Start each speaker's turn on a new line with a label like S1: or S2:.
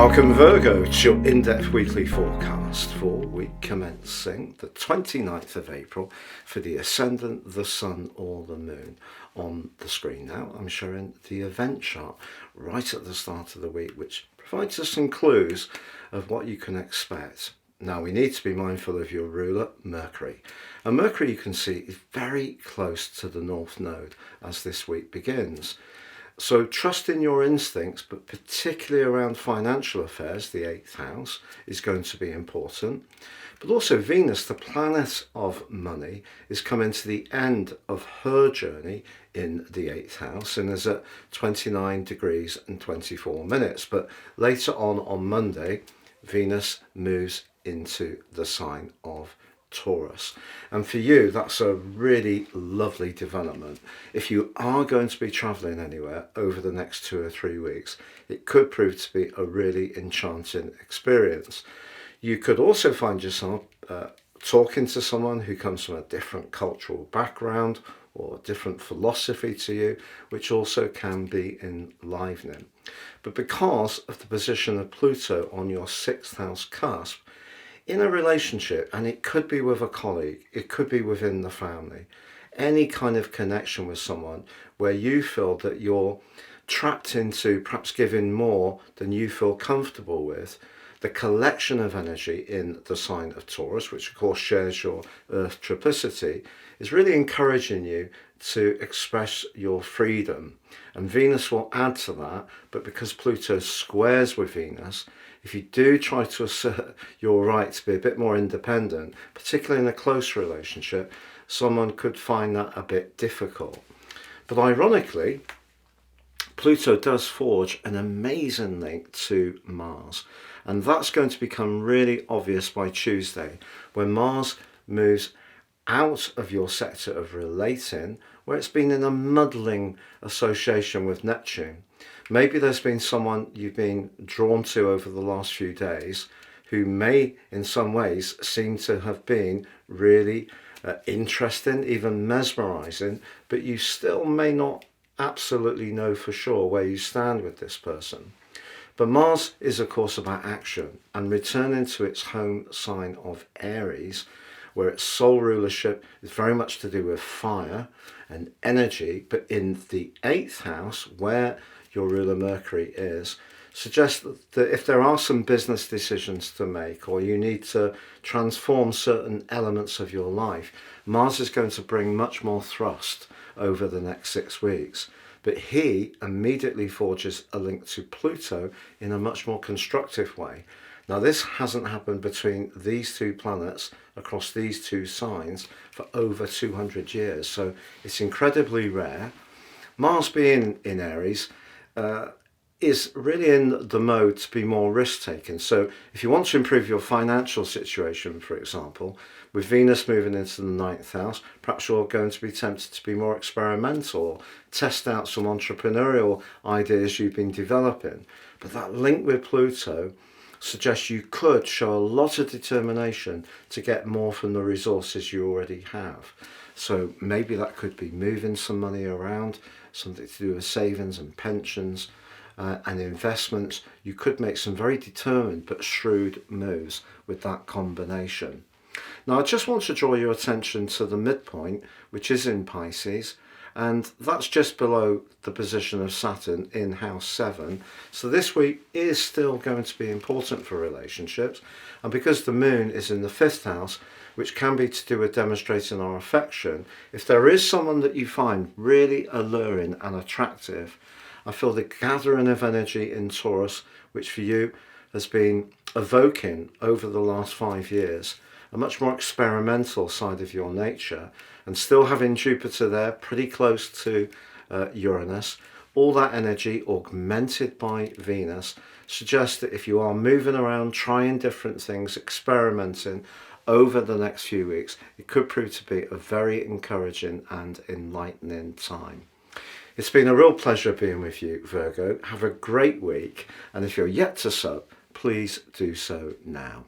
S1: Welcome Virgo to your in-depth weekly forecast for week commencing the 29th of April for the Ascendant, the Sun or the Moon. On the screen now I'm showing the event chart right at the start of the week, which provides us some clues of what you can expect. Now we need to be mindful of your ruler Mercury, and Mercury, you can see, is very close to the North Node as this week begins. So trust in your instincts, but particularly around financial affairs, the 8th house is going to be important. But also Venus, the planet of money, is coming to the end of her journey in the 8th house and is at 29 degrees and 24 minutes. But later on Monday, Venus moves into the sign of Taurus, and for you that's a really lovely development. If you are going to be traveling anywhere over the next 2 or 3 weeks, it could prove to be a really enchanting experience. You could also find yourself talking to someone who comes from a different cultural background or a different philosophy to you, which also can be enlivening. But because of the position of Pluto on your 6th house cusp, in a relationship, and it could be with a colleague, it could be within the family, any kind of connection with someone where you feel that you're trapped into perhaps giving more than you feel comfortable with, the collection of energy in the sign of Taurus, which of course shares your earth tropicity, is really encouraging you to express your freedom. And Venus will add to that, but because Pluto squares with Venus, if you do try to assert your right to be a bit more independent, particularly in a close relationship, someone could find that a bit difficult. But ironically, Pluto does forge an amazing link to Mars, and that's going to become really obvious by Tuesday, when Mars moves out of your sector of relating, where it's been in a muddling association with Neptune. Maybe there's been someone you've been drawn to over the last few days who may in some ways seem to have been really interesting, even mesmerizing, but you still may not absolutely know for sure where you stand with this person. But Mars is of course about action and returning to its home sign of Aries, where its sole rulership is very much to do with fire and energy, but in the 8th house, where your ruler Mercury is, suggests that if there are some business decisions to make, or you need to transform certain elements of your life, Mars is going to bring much more thrust over the next 6 weeks. But he immediately forges a link to Pluto in a much more constructive way. Now, this hasn't happened between these two planets across these two signs for over 200 years, so it's incredibly rare. Mars being in Aries is really in the mode to be more risk-taking. So if you want to improve your financial situation, for example, with Venus moving into the 9th house, perhaps you're going to be tempted to be more experimental, test out some entrepreneurial ideas you've been developing. But that link with Pluto suggests you could show a lot of determination to get more from the resources you already have. So maybe that could be moving some money around, something to do with savings and pensions and investments. You could make some very determined but shrewd moves with that combination. Now I just want to draw your attention to the midpoint, which is in Pisces, and that's just below the position of Saturn in house 7. So this week is still going to be important for relationships, and because the moon is in the 5th house, which can be to do with demonstrating our affection, if there is someone that you find really alluring and attractive, I feel the gathering of energy in Taurus, which for you has been evoking over the last 5 years, a much more experimental side of your nature, and still having Jupiter there pretty close to Uranus, all that energy augmented by Venus suggests that if you are moving around, trying different things, experimenting over the next few weeks, it could prove to be a very encouraging and enlightening time. It's been a real pleasure being with you, Virgo. Have a great week, and if you're yet to sub, please do so now.